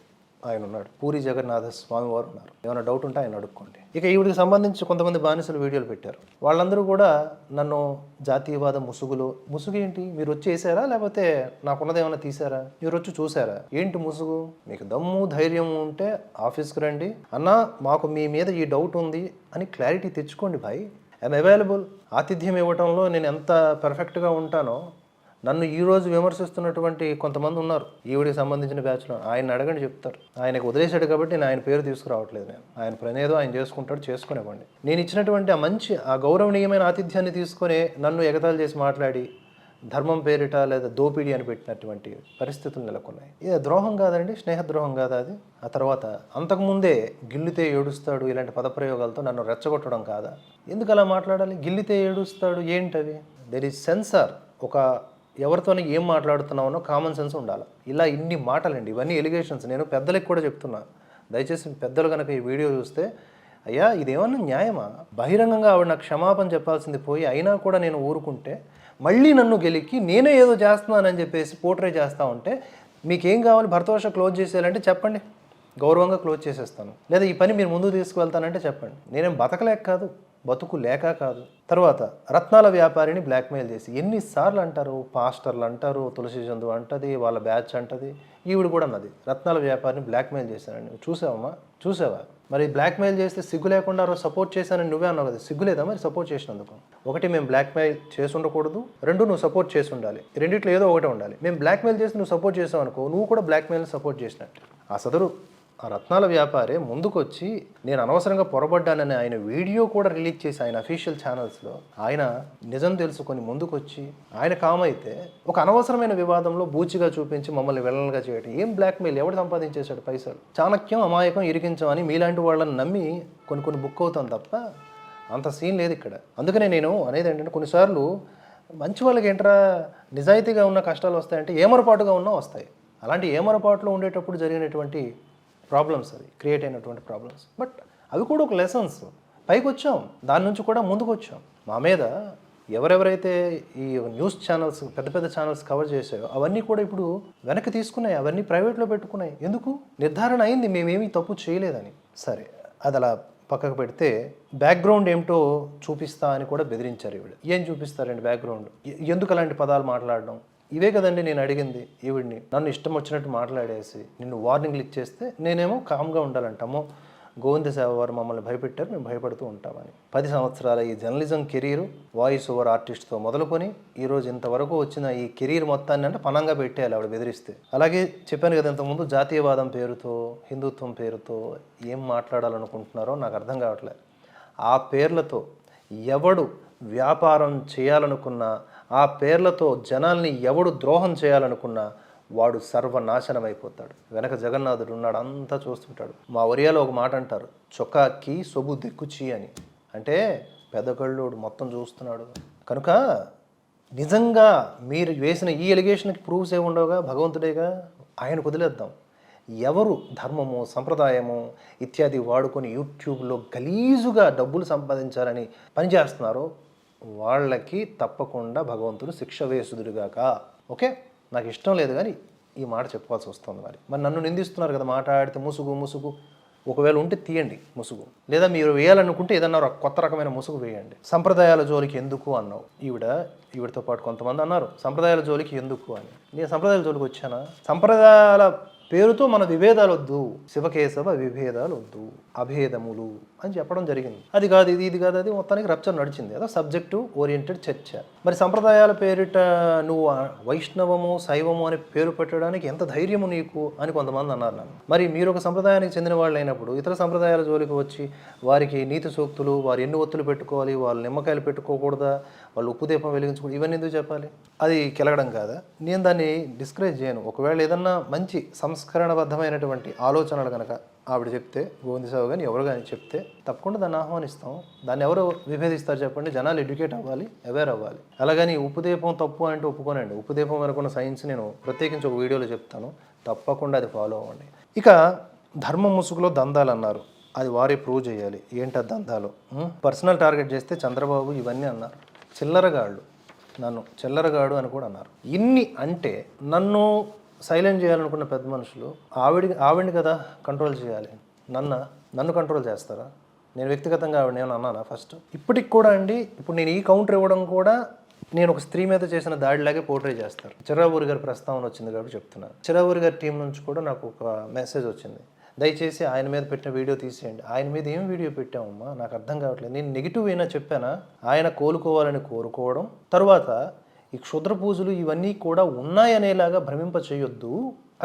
ఆయన ఉన్నాడు. పూరి జగన్నాథ స్వామి వారు ఉన్నారు. ఏమైనా డౌట్ ఉంటే ఆయన అడుక్కోండి. ఇక ఈవిడికి సంబంధించి కొంతమంది బానిసలు వీడియోలు పెట్టారు. వాళ్ళందరూ కూడా నన్ను జాతీయవాద ముసుగు ఏంటి, మీరు వచ్చి వేసారా లేకపోతే నాకున్నది ఏమైనా తీసారా, మీరు వచ్చి చూసారా ఏంటి ముసుగు? మీకు దమ్ము ధైర్యం ఉంటే ఆఫీస్కి రండి, అన్నా మాకు మీ మీద ఈ డౌట్ ఉంది అని క్లారిటీ తెచ్చుకోండి భాయ్. I'm available. ఆతిథ్యం ఇవ్వటంలో నేను ఎంత పర్ఫెక్ట్గా ఉంటానో, నన్ను ఈరోజు విమర్శిస్తున్నటువంటి కొంతమంది ఉన్నారు ఈవిడికి సంబంధించిన బ్యాచ్లో. ఆయన అడగండి, చెప్తారు. ఆయనకు వదిలేశాడు కాబట్టి నేను ఆయన పేరు తీసుకురావట్లేదు. నేను ఆయన పనేదో ఆయన చేసుకుంటాడు, చేసుకునేవ్వండి. నేను ఇచ్చినటువంటి ఆ గౌరవనీయమైన ఆతిథ్యాన్ని తీసుకొని నన్ను ఎగతాళి చేసి మాట్లాడి ధర్మం పేరిట లేదా దోపిడీ అని పెట్టినటువంటి పరిస్థితులు నెలకొన్నాయి. ఇది ద్రోహం కాదండి, స్నేహద్రోహం కాదా అది? ఆ తర్వాత అంతకుముందే గిల్లితే ఏడుస్తాడు ఇలాంటి పదప్రయోగాలతో నన్ను రెచ్చగొట్టడం కాదా? ఎందుకు అలా మాట్లాడాలి? గిల్లితే ఏడుస్తాడు ఏంటవి? There is censor. ఒక ఎవరితోనే ఏం మాట్లాడుతున్నామో కామన్ సెన్స్ ఉండాలి. ఇలా ఇన్ని మాటలండి, ఇవన్నీ ఎలిగేషన్స్. నేను పెద్దలకు కూడా చెప్తున్నా, దయచేసి పెద్దలు కనుక ఈ వీడియో చూస్తే, అయ్యా ఇదేమన్నా న్యాయమా? బహిరంగంగా ఆవిడ నాకు క్షమాపణ చెప్పాల్సింది పోయి అయినా కూడా నేను ఊరుకుంటే, మళ్ళీ నన్ను గెలికి నేనే ఏదో చేస్తున్నానని చెప్పేసి పోర్ట్రే చేస్తూ ఉంటే, మీకేం కావాలి? భరతవర్ష క్లోజ్ చేసేయాలంటే చెప్పండి, గౌరవంగా క్లోజ్ చేసేస్తాను. లేదా ఈ పని మీరు ముందుకు తీసుకువెళ్తానంటే చెప్పండి. నేనేం బతకలేక కాదు, బతుకు లేక కాదు. తర్వాత రత్నాల వ్యాపారిని బ్లాక్మెయిల్ చేసి ఎన్నిసార్లు అంటారు, పాస్టర్లు అంటారు, తులసి చందు అంటది, వాళ్ళ బ్యాచ్ అంటది, ఈవిడ కూడా అన్నది రత్నాల వ్యాపారిని బ్లాక్మెయిల్ చేశానండి. చూసావమ్మా, చూసావా? మరి బ్లాక్మెయిల్ చేస్తే సిగ్గు లేకుండా సపోర్ట్ చేశానని నువ్వే అన్నావు కదా, సిగ్గు లేదా మరి సపోర్ట్ చేసినందుకు? ఒకటి, మేము బ్లాక్మెయిల్ చేసి ఉండకూడదు, రెండు, నువ్వు సపోర్ట్ చేసి ఉండాలి. రెండిట్లో ఏదో ఒకటే ఉండాలి. మేము బ్లాక్మెయిల్ చేసి నువ్వు సపోర్ట్ చేసావు అనుకో, నువ్వు కూడా బ్లాక్మెయిల్ని సపోర్ట్ చేసినట్టు. ఆ సదరు ఆ రత్నాల వ్యాపారి ముందుకొచ్చి నేను అనవసరంగా పొరబడ్డానని ఆయన వీడియో కూడా రిలీజ్ చేసి ఆయన అఫీషియల్ ఛానల్స్లో ఆయన నిజం తెలుసుకొని ముందుకొచ్చి ఆయన కామైతే ఒక అనవసరమైన వివాదంలో బూచిగా చూపించి మమ్మల్ని విలన్గా చేయడం ఏం బ్లాక్మెయిల్? ఎవడు సంపాదించేశాడు పైసలు? చాణక్యం, అమాయకం, ఇరికించమని మీలాంటి వాళ్ళని నమ్మి కొన్ని బుక్ అవుతాం తప్ప అంత సీన్ లేదు ఇక్కడ. అందుకనే నేను అనేది ఏంటంటే కొన్నిసార్లు మంచి వాళ్ళకి ఏంట్రా నిజాయితీగా ఉన్న కష్టాలు వస్తాయంటే ఏమరపాటుగా ఉన్నా వస్తాయి. అలాంటి ఏమరపాటులో ఉండేటప్పుడు జరిగినటువంటి ప్రాబ్లమ్స్, అది క్రియేట్ అయినటువంటి ప్రాబ్లమ్స్. బట్ అవి కూడా ఒక లెసన్స్. పైకి వచ్చాం, దాని నుంచి కూడా ముందుకు వచ్చాం. మా మీద ఎవరెవరైతే ఈ న్యూస్ ఛానల్స్, పెద్ద పెద్ద ఛానల్స్ కవర్ చేసాయో అవన్నీ కూడా ఇప్పుడు వెనక్కి తీసుకున్నాయి, అవన్నీ ప్రైవేట్లో పెట్టుకున్నాయి. ఎందుకు? నిర్ధారణ అయింది మేమేమీ తప్పు చేయలేదని. సరే, అది అలా పక్కకు పెడితే బ్యాక్గ్రౌండ్ ఏమిటో చూపిస్తా అని కూడా బెదిరించారు ఈవిడ. ఏం చూపిస్తారండి బ్యాక్గ్రౌండ్? ఎందుకు అలాంటి పదాలు మాట్లాడడం? ఇవే కదండి నేను అడిగింది ఈవిడ్ని. నన్ను ఇష్టం వచ్చినట్టు మాట్లాడేసి నిన్ను వార్నింగ్లు ఇచ్చేస్తే నేనేమో కామ్గా ఉండాలంటామో, గోవింద సేవ వారు మమ్మల్ని భయపెట్టారు, మేము భయపడుతూ ఉంటామని. 10 సంవత్సరాల ఈ జర్నలిజం కెరీరు వాయిస్ ఓవర్ ఆర్టిస్ట్తో మొదలుకొని ఈరోజు ఇంతవరకు వచ్చిన ఈ కెరీర్ మొత్తాన్ని అంటే పనంగా పెట్టేయాలి ఆవిడ బెదిరిస్తే. అలాగే చెప్పాను కదా ఇంతకుముందు, జాతీయవాదం పేరుతో, హిందుత్వం పేరుతో ఏం మాట్లాడాలనుకుంటున్నారో నాకు అర్థం కావట్లేదు. ఆ పేర్లతో ఎవడు వ్యాపారం చేయాలనుకున్నా, ఆ పేర్లతో జనాల్ని ఎవడు ద్రోహం చేయాలనుకున్నా వాడు సర్వనాశనం అయిపోతాడు. వెనక జగన్నాథుడు ఉన్నాడు, అంతా చూస్తుంటాడు. మా ఒరియాలో ఒక మాట అంటారు, చొక్కాకి సొబు దిక్కుచి అని. అంటే పెద్దగళ్ళోడు మొత్తం చూస్తున్నాడు. కనుక నిజంగా మీరు వేసిన ఈ ఎలిగేషన్కి ప్రూఫ్స్ ఏమి ఉండవుగా, భగవంతుడేగా, ఆయనకు వదిలేద్దాం. ఎవరు ధర్మము, సంప్రదాయము ఇత్యాది వాడుకొని యూట్యూబ్లో గలీజుగా డబ్బులు సంపాదించాలని పనిచేస్తున్నారో వాళ్ళకి తప్పకుండా భగవంతుడు శిక్ష వేసుదురుగాక. ఓకే, నాకు ఇష్టం లేదు కానీ ఈ మాట చెప్పుకోవాల్సి వస్తుంది. మరి నన్ను నిందిస్తున్నారు కదా, మాట్లాడితే ముసుగు. ఒకవేళ ఉంటే తీయండి ముసుగు, లేదా మీరు వేయాలనుకుంటే ఏదన్నా కొత్త రకమైన ముసుగు వేయండి. సంప్రదాయాల జోలికి ఎందుకు అన్నావు. ఈవిడతో పాటు కొంతమంది అన్నారు సంప్రదాయాల జోలికి ఎందుకు అని. నేను సంప్రదాయాల జోలికి వచ్చానా? సంప్రదాయాల పేరుతో మన విభేదాలు వద్దు, శివకేశవ విభేదాలు వద్దు, అభేదములు అని చెప్పడం జరిగింది. అది కాదు ఇది కాదు, అది మొత్తానికి రప్చర్ నడిచింది. అదో సబ్జెక్టివ్ ఓరియంటెడ్ చర్చ. మరి సంప్రదాయాల పేరిట నువ్వు వైష్ణవము, శైవము అని పేరు పెట్టడానికి ఎంత ధైర్యము నీకు అని కొంతమంది అన్నారు నన్ను. మరి మీరు ఒక సంప్రదాయానికి చెందిన వాళ్ళు అయినప్పుడు ఇతర సంప్రదాయాల జోలికి వచ్చి వారికి నీతి సూక్తులు, వారు ఎన్ని ఒత్తులు పెట్టుకోవాలి, వాళ్ళు నిమ్మకాయలు పెట్టుకోకూడదా, వాళ్ళు ఉప్పు దీపం వెలిగించుకోవడం, ఇవన్నీ ఎందుకు చెప్పాలి? అది కెలగడం కాదా? నేను దాన్ని డిస్కరేజ్ చేయను. ఒకవేళ ఏదన్నా మంచి సంస్కరణబద్ధమైనటువంటి ఆలోచనలు కనుక ఆవిడ చెప్తే, గోవిందసావు కానీ ఎవరు కానీ చెప్తే తప్పకుండా దాన్ని ఆహ్వానిస్తాం. దాన్ని ఎవరు విభేదిస్తారు చెప్పండి? జనాలు ఎడ్యుకేట్ అవ్వాలి, అవేర్ అవ్వాలి. అలాగని ఉప్పుదీపం తప్పు అంటే ఒప్పుకోనండి. ఉప్పుదీపం వరకున్న సైన్స్ నేను ప్రత్యేకించి ఒక వీడియోలో చెప్తాను, తప్పకుండా అది ఫాలో అవ్వండి. ఇక ధర్మ ముసుగులో దందాలు అన్నారు, అది వారే ప్రూవ్ చేయాలి. ఏంటి దందాలు? పర్సనల్ టార్గెట్ చేస్తే చంద్రబాబు ఇవన్నీ అన్నారు. చిల్లరగాళ్ళు, నన్ను చిల్లరగాడు అని కూడా అన్నారు. ఇన్ని అంటే నన్ను సైలెంట్ చేయాలనుకున్న పెద్ద మనుషులు ఆవిడ్ని కదా కంట్రోల్ చేయాలి. నన్ను కంట్రోల్ చేస్తారా? నేను వ్యక్తిగతంగా ఆవిడ ఏమన్నా అన్నానా? ఫస్ట్ ఇప్పటికి కూడా అండి, ఇప్పుడు నేను ఈ కౌంటర్ ఇవ్వడం కూడా నేను ఒక స్త్రీ మీద చేసిన దాడిలాగే పోర్ట్రే చేస్తారు. చిరావూరి గారి ప్రస్తావన వచ్చింది కాబట్టి చెప్తున్నాను. చిరావూరి గారి టీం నుంచి కూడా నాకు ఒక మెసేజ్ వచ్చింది, దయచేసి ఆయన మీద పెట్టిన వీడియో తీసేయండి. ఆయన మీద ఏం వీడియో పెట్టామమ్మా, నాకు అర్థం కావట్లేదు. నేను నెగిటివ్ అయినా చెప్పానా? ఆయన కోలుకోవాలని కోరుకోవడం, తర్వాత ఈ క్షుద్ర పూజలు ఇవన్నీ కూడా ఉన్నాయనేలాగా భ్రమింప చేయొద్దు,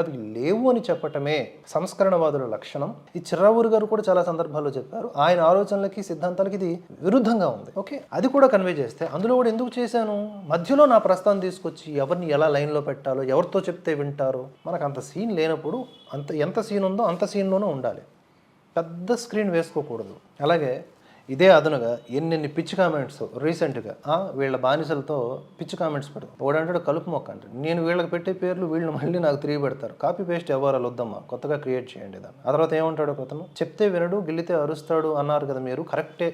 అవి లేవు అని చెప్పటమే సంస్కరణవాదుల లక్షణం. ఈ చిర్రావూరి గారు కూడా చాలా సందర్భాల్లో చెప్పారు, ఆయన ఆలోచనలకి సిద్ధాంతాలకి ఇది విరుద్ధంగా ఉంది. ఓకే, అది కూడా కన్వే చేస్తే అందులో కూడా ఎందుకు చేశాను? మధ్యలో నా ప్రస్తావన తీసుకొచ్చి ఎవరిని ఎలా లైన్లో పెట్టాలో, ఎవరితో చెప్తే వింటారో, మనకు అంత సీన్ లేనప్పుడు ఎంత సీన్ ఉందో అంత సీన్లోనే ఉండాలి. పెద్ద స్క్రీన్ వేసుకోకూడదు. అలాగే ఇదే అదనుగా ఎన్నెన్ని పిచ్చి కామెంట్స్ రీసెంట్గా వీళ్ళ బానిసలతో పిచ్చి కామెంట్స్ పెడతారు. ఒకడంటాడు కలుపు మొక్క అంటే, నేను వీళ్ళకి పెట్టే పేర్లు వీళ్ళని మళ్ళీ నాకు తిరిగి పెడతారు. కాపీ పేస్ట్ ఎవరు వద్దమ్మా, కొత్తగా క్రియేట్ చేయండి దాన్ని. ఆ తర్వాత ఏమంటాడు అతను, చెప్తే వినడు గిల్లితే అరుస్తాడు అన్నారు కదా మీరు, కరెక్టే.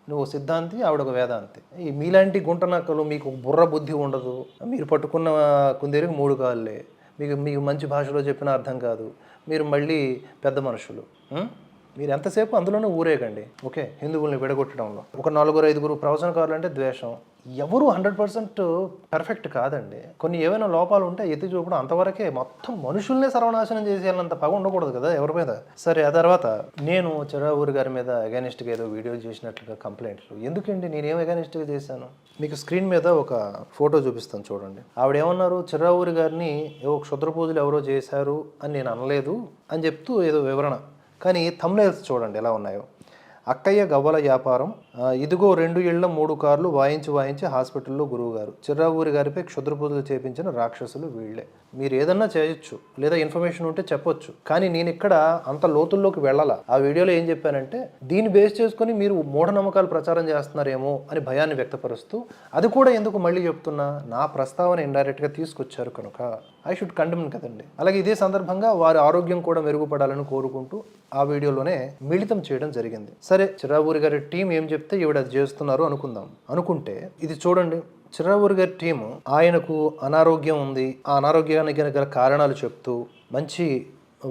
నువ్వు సిద్ధాంతి, ఆవిడ ఒక వేదాంతి. ఈ మీలాంటి గుంటనక్కలు, మీకు బుర్ర బుద్ధి ఉండదు, మీరు పట్టుకున్న కుందేరికి 3 కాళ్ళే, మీకు మంచి భాషలో చెప్పిన అర్థం కాదు, మీరు మళ్ళీ పెద్ద మనుషులు. మీరు ఎంతసేపు అందులోనే ఊరేగండి. ఓకే, హిందువుల్ని విడగొట్టడంలో ఒక 4-5 ప్రవచనకారులు అంటే ద్వేషం. ఎవరు 100% పర్ఫెక్ట్ కాదండి. కొన్ని ఏవైనా లోపాలు ఉంటే ఎత్తి చూపడం అంతవరకే. మొత్తం మనుషుల్నే సర్వనాశనం చేసేయాలంత పగ ఉండకూడదు కదా ఎవరి మీద. సరే, ఆ తర్వాత నేను చిరావూరి గారి మీద అగైనిస్ట్గా ఏదో వీడియోలు చేసినట్లుగా కంప్లైంట్లు ఎందుకండి? నేనేం అగైనిస్ట్గా చేశాను? మీకు స్క్రీన్ మీద ఒక ఫోటో చూపిస్తాను చూడండి. ఆవిడ ఏమన్నారు, చిరావూరి గారిని ఏవో క్షుద్ర పూజలు ఎవరో చేశారు అని నేను అనలేదు అని చెప్తూ ఏదో వివరణ. కానీ థంబ్నెయిల్స్ చూడండి ఎలా ఉన్నాయో. అక్కయ్య గవ్వల వ్యాపారం, ఇదిగో 2 ఇళ్ల 3 కార్లు వాయించి హాస్పిటల్లో గురువుగారు, చిర్రావూరి గారిపై క్షుద్ర పూజలు చేపించిన రాక్షసులు వీళ్లే. మీరు ఏదన్నా చేయొచ్చు, లేదా ఇన్ఫర్మేషన్ ఉంటే చెప్పొచ్చు, కానీ నేను ఇక్కడ అంత లోతుల్లోకి వెళ్ళాల. ఆ వీడియోలో ఏం చెప్పానంటే, దీన్ని బేస్ చేసుకుని మీరు మూఢనమ్మకాలు ప్రచారం చేస్తున్నారేమో అని భయాన్ని వ్యక్తపరుస్తూ, అది కూడా ఎందుకు మళ్ళీ చెప్తున్నా, నా ప్రస్తావన ఇండైరెక్ట్గా తీసుకొచ్చారు కనుక ఐ షుడ్ కండెమ్ కదండి. అలాగే ఇదే సందర్భంగా వారి ఆరోగ్యం కూడా మెరుగుపడాలని కోరుకుంటూ ఆ వీడియోలోనే మిళితం చేయడం జరిగింది. సరే, చిరావూరి గారి టీం ఏం చెప్తే ఈవిడ అది చేస్తున్నారు అనుకుంటే ఇది చూడండి. చిరావూరి గారి టీము ఆయనకు అనారోగ్యం ఉంది, ఆ అనారోగ్యానికి గల కారణాలు చెప్తూ, మంచి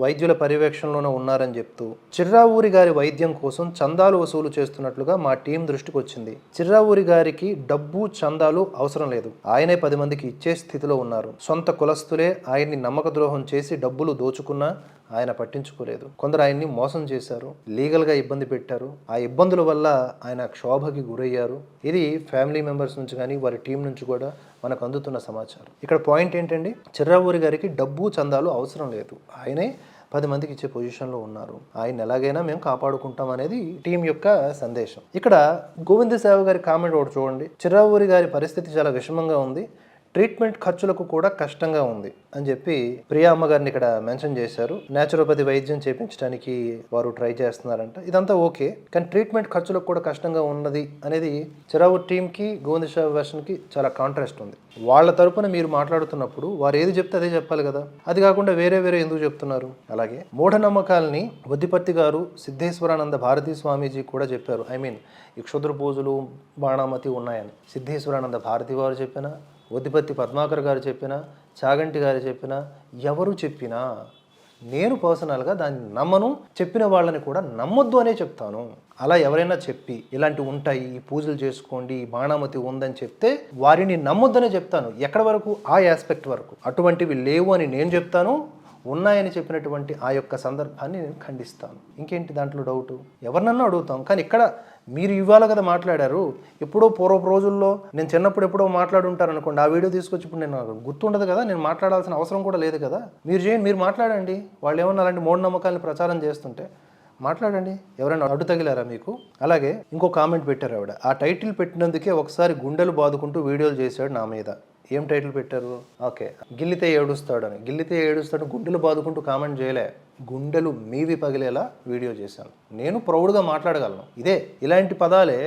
వైద్యుల పర్యవేక్షణలోనే ఉన్నారని చెప్తూ, చిర్రావూరి గారి వైద్యం కోసం చందాలు వసూలు చేస్తున్నట్లుగా మా టీం దృష్టికి వచ్చింది. చిర్రావూరి గారికి డబ్బు చందాలు అవసరం లేదు, ఆయనే 10 మందికి ఇచ్చే స్థితిలో ఉన్నారు. సొంత కులస్తులే ఆయన్ని నమ్మక ద్రోహం చేసి డబ్బులు దోచుకున్నా ఆయన పట్టించుకోలేదు. కొందరు ఆయన్ని మోసం చేశారు, లీగల్గా ఇబ్బంది పెట్టారు. ఆ ఇబ్బందుల వల్ల ఆయన క్షోభకి గురయ్యారు. ఇది ఫ్యామిలీ మెంబర్స్ నుంచి కానీ వారి టీం నుంచి కూడా మనకు అందుతున్న సమాచారం. ఇక్కడ పాయింట్ ఏంటండి, చిర్రావూరి గారికి డబ్బు చందాలు అవసరం లేదు, ఆయనే 10 మందికి ఇచ్చే పొజిషన్లో ఉన్నారు. ఆయన ఎలాగైనా మేము కాపాడుకుంటాం అనేది టీం యొక్క సందేశం. ఇక్కడ గోవింద సేవ గారి కామెంట్ ఒకటి చూడండి. చిర్రావూరి గారి పరిస్థితి చాలా విషమంగా ఉంది, ట్రీట్మెంట్ ఖర్చులకు కూడా కష్టంగా ఉంది అని చెప్పి ప్రియా అమ్మగారిని ఇక్కడ మెన్షన్ చేశారు. న్యాచురోపతి వైద్యం చేయించడానికి వారు ట్రై చేస్తున్నారంట. ఇదంతా ఓకే, కానీ ట్రీట్మెంట్ ఖర్చులకు కూడా కష్టంగా ఉన్నది అనేది చిరావూర్ టీంకి గోవింద సేవ వెర్షన్కి చాలా కాంట్రాస్ట్ ఉంది. వాళ్ళ తరపున మీరు మాట్లాడుతున్నప్పుడు వారు ఏది చెప్తే అదే చెప్పాలి కదా, అది కాకుండా వేరే ఎందుకు చెప్తున్నారు? అలాగే మూఢనమ్మకాలని వద్దిపర్తి గారు, సిద్ధేశ్వరానంద భారతీ స్వామీజీ కూడా చెప్పారు. ఈ క్షుద్ర పూజలు, బాణామతి ఉన్నాయని సిద్ధేశ్వరానంద భారతి వారు చెప్పినా, వద్దిపర్తి పద్మాకర్ గారు చెప్పినా, చాగంటి గారు చెప్పినా, ఎవరు చెప్పినా నేను పర్సనల్గా దాన్ని నమ్మను, చెప్పిన వాళ్ళని కూడా నమ్మొద్దు అనే చెప్తాను. అలా ఎవరైనా చెప్పి ఇలాంటివి ఉంటాయి, ఈ పూజలు చేసుకోండి, ఈ బాణామతి ఉందని చెప్తే వారిని నమ్మొద్దనే చెప్తాను. ఎక్కడి వరకు? ఆ ఆస్పెక్ట్ వరకు. అటువంటివి లేవు అని నేను చెప్తాను, ఉన్నాయని చెప్పినటువంటి ఆ యొక్క సందర్భాన్ని నేను ఖండిస్తాను. ఇంకేంటి దాంట్లో డౌటు? ఎవరినన్నా అడుగుతాం. కానీ ఇక్కడ మీరు ఇవాళ కదా మాట్లాడారు, ఎప్పుడో పూర్వపు రోజుల్లో నేను చిన్నప్పుడు ఎప్పుడో మాట్లాడుంటారు అనుకోండి, ఆ వీడియో తీసుకొచ్చి ఇప్పుడు నేను గుర్తుండదు కదా, నేను మాట్లాడాల్సిన అవసరం కూడా లేదు కదా. మీరు చేయండి, మీరు మాట్లాడండి. వాళ్ళు ఏమన్నా అలాంటి మూఢనమ్మకాలను ప్రచారం చేస్తుంటే మాట్లాడండి. ఎవరైనా అడ్డు తగిలారా మీకు? అలాగే ఇంకో కామెంట్ పెట్టారు ఆవిడ, ఆ టైటిల్ పెట్టినందుకే ఒకసారి గుండెలు బాదుకుంటూ వీడియోలు చేశాడు నా మీద. ఏం టైటిల్ పెట్టారు? ఓకే, గిల్లితే ఏడుస్తాడని. గిల్లితే ఏడుస్తాడు గుండెలు బాదుకుంటూ కామెంట్ చేయలే, గుండెలు మీవి పగిలేలా వీడియో చేశాను. నేను ప్రౌడ్గా మాట్లాడగలను. ఇలాంటి పదాలే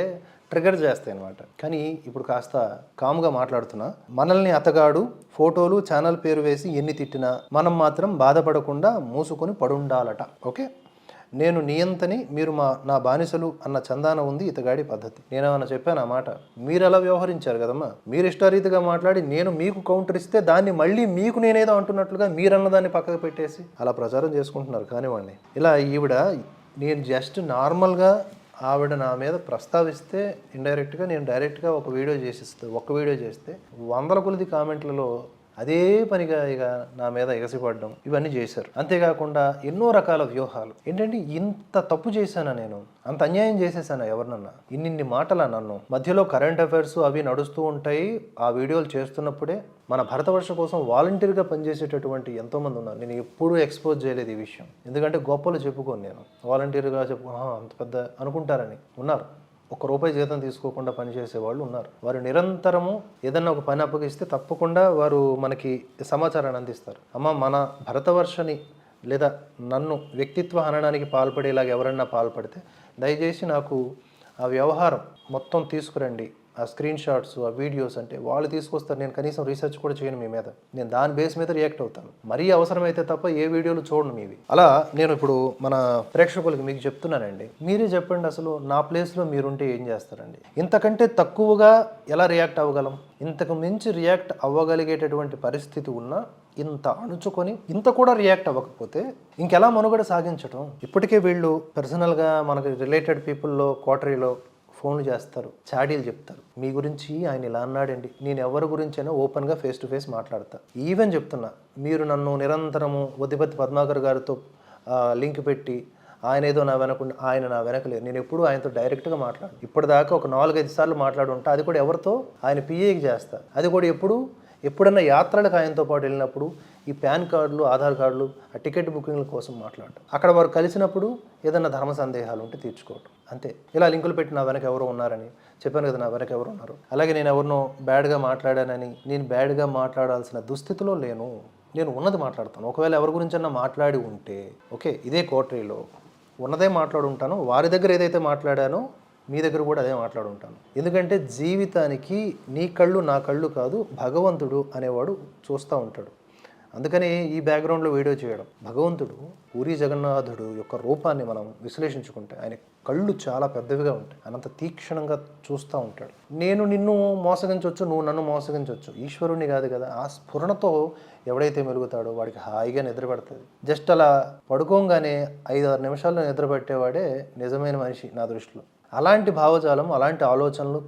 ట్రిగర్ చేస్తాయి అన్నమాట. కానీ ఇప్పుడు కాస్త కామ్గా మాట్లాడుతున్నా. మనల్ని అతగాడు ఫోటోలు ఛానల్ పేరు వేసి ఎన్ని తిట్టినా మనం మాత్రం బాధపడకుండా మూసుకొని పడుండాలట. ఓకే, నేను నియంతని, మీరు నా బానిసలు అన్న చందాన ఉంది ఇతగాడి పద్ధతి. నేనేమన్నా చెప్పాను ఆ మాట? మీరు అలా వ్యవహరించారు కదమ్మా. మీరు ఇష్టారీతిగా మాట్లాడి నేను మీకు కౌంటర్ ఇస్తే దాన్ని మళ్ళీ మీకు నేనేదో అంటున్నట్లుగా మీరన్నదాన్ని పక్కకు పెట్టేసి అలా ప్రచారం చేసుకుంటున్నారు. కానివ్వండి. ఇలా ఈవిడ, నేను జస్ట్ నార్మల్గా ఆవిడ నా మీద ప్రస్తావిస్తే ఇండైరెక్ట్గా నేను డైరెక్ట్గా ఒక వీడియో చేస్తే 100 కొలది కామెంట్లలో అదే పనిగా ఇక నా మీద ఎగసిపడడం ఇవన్నీ చేశారు. అంతేకాకుండా ఎన్నో రకాల వ్యూహాలు. ఏంటంటే ఇంత తప్పు చేశానా నేను? అంత అన్యాయం చేసేసానా ఎవరినన్నా? ఇన్ని మాటలా నన్ను? మధ్యలో కరెంట్ అఫైర్స్ అవి నడుస్తూ ఉంటాయి. ఆ వీడియోలు చేస్తున్నప్పుడే మన భరతవర్ష కోసం వాలంటీర్గా పనిచేసేటటువంటి ఎంతోమంది ఉన్నారు. నేను ఎప్పుడూ ఎక్స్పోజ్ చేయలేదు ఈ విషయం, ఎందుకంటే గొప్పలు చెప్పుకోను. నేను వాలంటీర్గా అంత పెద్ద అనుకుంటారని ఉన్నారు. ₹1 జీతం తీసుకోకుండా పనిచేసే వాళ్ళు ఉన్నారు. వారు నిరంతరము ఏదన్నా ఒక పని అప్పగిస్తే తప్పకుండా వారు మనకి సమాచారాన్ని అందిస్తారు. అమ్మ, మన భరతవర్షని లేదా నన్ను వ్యక్తిత్వ హననానికి పాల్పడేలాగా ఎవరన్నా పాల్పడితే దయచేసి నాకు ఆ వ్యవహారం మొత్తం తీసుకురండి, ఆ స్క్రీన్ షాట్స్, ఆ వీడియోస్ అంటే వాళ్ళు తీసుకొస్తారు. నేను కనీసం రీసెర్చ్ కూడా చేయను మీ మీద. నేను దాని బేస్ మీద రియాక్ట్ అవుతాను. మరీ అవసరమైతే తప్ప ఏ వీడియోలు చూడను మీవి. అలా నేను ఇప్పుడు మన ప్రేక్షకులకి మీకు చెప్తున్నానండి, మీరే చెప్పండి, అసలు నా ప్లేస్లో మీరుంటే ఏం చేస్తారండి? ఇంతకంటే తక్కువగా ఎలా రియాక్ట్ అవ్వగలం? ఇంతకు మించి రియాక్ట్ అవ్వగలిగేటటువంటి పరిస్థితి ఉన్నా ఇంత అణుచుకొని ఇంత కూడా రియాక్ట్ అవ్వకపోతే ఇంకెలా మనుగడ సాగించడం? ఇప్పటికే వీళ్ళు పర్సనల్గా మనకి రిలేటెడ్ పీపుల్లో కోటరీలో ఫోన్లు చేస్తారు, చాడీలు చెప్తారు. మీ గురించి ఆయన ఇలా అన్నాడండి. నేను ఎవరి గురించైనా ఓపెన్గా ఫేస్ టు ఫేస్ మాట్లాడతా. ఈవెన్ చెప్తున్నా, మీరు నన్ను నిరంతరము వద్దిపత్తి పద్మాకర్ గారితో లింక్ పెట్టి ఆయన ఏదో నా వెనకుండా, ఆయన నా వెనకలేదు. నేను ఎప్పుడు ఆయనతో డైరెక్ట్గా మాట్లాడు. ఇప్పటిదాకా ఒక 4-5 సార్లు మాట్లాడి ఉంటా. అది కూడా ఎవరితో? ఆయన పిఏకి చేస్తా. అది కూడా ఎప్పుడన్నా యాత్రలకు ఆయనతో పాటు వెళ్ళినప్పుడు ఈ పాన్ కార్డులు, ఆధార్ కార్డులు, ఆ టికెట్ బుకింగ్ల కోసం మాట్లాడటం. అక్కడ వారు కలిసినప్పుడు ఏదన్నా ధర్మ సందేహాలు ఉంటే తీర్చుకోవటం, అంతే. ఇలా లింకులు పెట్టి నా వెనక ఎవరో ఉన్నారని చెప్పాను కదా, నా వెనక ఎవరు ఉన్నారు. అలాగే నేను ఎవరినో బ్యాడ్గా మాట్లాడానని, నేను బ్యాడ్గా మాట్లాడాల్సిన దుస్థితిలో లేను. నేను ఉన్నది మాట్లాడతాను. ఒకవేళ ఎవరి గురించన్నా మాట్లాడి ఉంటే ఓకే, ఇదే కోటరీలో ఉన్నదే మాట్లాడుంటాను. వారి దగ్గర ఏదైతే మాట్లాడానో మీ దగ్గర కూడా అదే మాట్లాడుంటాను. ఎందుకంటే జీవితానికి నీ కళ్ళు నా కళ్ళు కాదు, భగవంతుడు అనేవాడు చూస్తూ ఉంటాడు. అందుకని ఈ బ్యాక్గ్రౌండ్లో వీడియో చేయడం. భగవంతుడు, పూరి జగన్నాథుడు యొక్క రూపాన్ని మనం విశ్లేషించుకుంటే ఆయన కళ్ళు చాలా పెద్దవిగా ఉంటాయి. అనంత తీక్షణంగా చూస్తూ ఉంటాడు. నేను నిన్ను మోసగించవచ్చు, నువ్వు నన్ను మోసగించవచ్చు, ఈశ్వరుని కాదు కదా. ఆ స్ఫురణతో ఎవడైతే మెలుగుతాడో వాడికి హాయిగా నిద్ర పడుతుంది. జస్ట్ అలా పడుకోగానే 5-6 నిమిషాల్లో నిద్ర పట్టేవాడే నిజమైన మనిషి నా దృష్టిలో. అలాంటి భావజాలం, అలాంటి ఆలోచనలు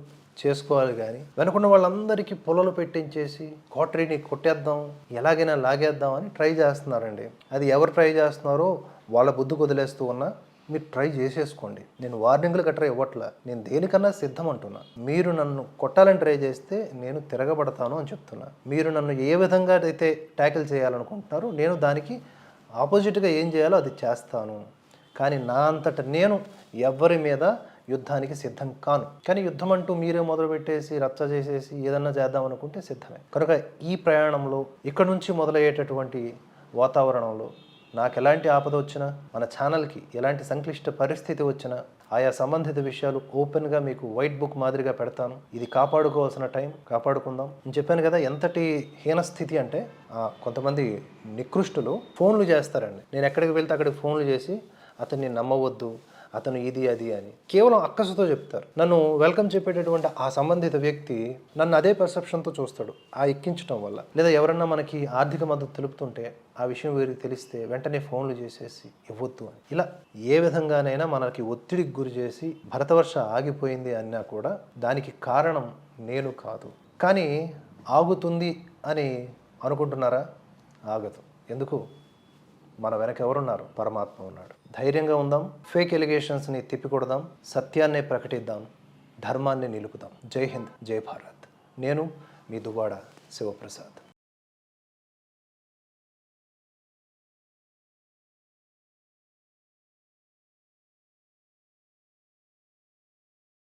చేసుకోవాలి. కానీ వెనుకున్న వాళ్ళందరికీ పొలలు పెట్టించేసి కోటరీని కొట్టేద్దాం, ఎలాగైనా లాగేద్దాం అని ట్రై చేస్తున్నారండి. అది ఎవరు ట్రై చేస్తున్నారో వాళ్ళ బుద్ధి వదిలేస్తూ ఉన్నా మీరు ట్రై చేసేసుకోండి. నేను వార్నింగ్లు గట్రా ఇవ్వట్లా, నేను దేనికన్నా సిద్ధం అంటున్నా. మీరు నన్ను కొట్టాలని ట్రై చేస్తే నేను తిరగబడతాను అని చెప్తున్నా. మీరు నన్ను ఏ విధంగా అయితే ట్యాకిల్ చేయాలనుకుంటున్నారో నేను దానికి ఆపోజిట్గా ఏం చేయాలో అది చేస్తాను. కానీ నా అంతటా నేను ఎవరి మీద యుద్ధానికి సిద్ధం కాను. కానీ యుద్ధం అంటూ మీరే మొదలుపెట్టేసి రచ్చ చేసేసి ఏదన్నా చేద్దాం అనుకుంటే సిద్ధమే. కనుక ఈ ప్రయాణంలో ఇక్కడ నుంచి మొదలయ్యేటటువంటి వాతావరణంలో నాకు ఎలాంటి ఆపద వచ్చినా, మన ఛానల్కి ఎలాంటి సంక్లిష్ట పరిస్థితి వచ్చినా ఆయా సంబంధిత విషయాలు ఓపెన్గా మీకు వైట్ బుక్ మాదిరిగా పెడతాను. ఇది కాపాడుకోవాల్సిన టైం, కాపాడుకుందాం. నేను చెప్పాను కదా ఎంతటి హీనస్థితి అంటే కొంతమంది నికృష్టులు ఫోన్లు చేస్తారండి. నేను ఎక్కడికి వెళ్తే అక్కడికి ఫోన్లు చేసి అతన్ని నమ్మవద్దు, అతను ఇది అది అని కేవలం అక్కసుతో చెప్తారు. నన్ను వెల్కమ్ చెప్పేటటువంటి ఆ సంబంధిత వ్యక్తి నన్ను అదే పర్సెప్షన్తో చూస్తాడు. ఆ ఎక్కించడం వల్ల, లేదా ఎవరన్నా మనకి ఆర్థిక మద్దతు తెలుపుతుంటే ఆ విషయం వీరికి తెలిస్తే వెంటనే ఫోన్లు చేసేసి ఇవ్వద్దు అని, ఇలా ఏ విధంగానైనా మనకి ఒత్తిడికి గురి చేసి భరతవర్ష ఆగిపోయింది అన్నా కూడా దానికి కారణం నేను కాదు. కానీ ఆగుతుంది అని అనుకుంటున్నారా? ఆగదు. ఎందుకు? మన వెనక ఎవరున్నారు? పరమాత్మ ఉన్నాడు. ధైర్యంగా ఉందాం, ఫేక్ ఎలిగేషన్స్ని తిప్పికొడదాం, సత్యాన్నే ప్రకటిద్దాం, ధర్మాన్ని నిలుపుదాం. జై హింద్, జై భారత్. నేను మీ దువ్వాడ శివప్రసాద్.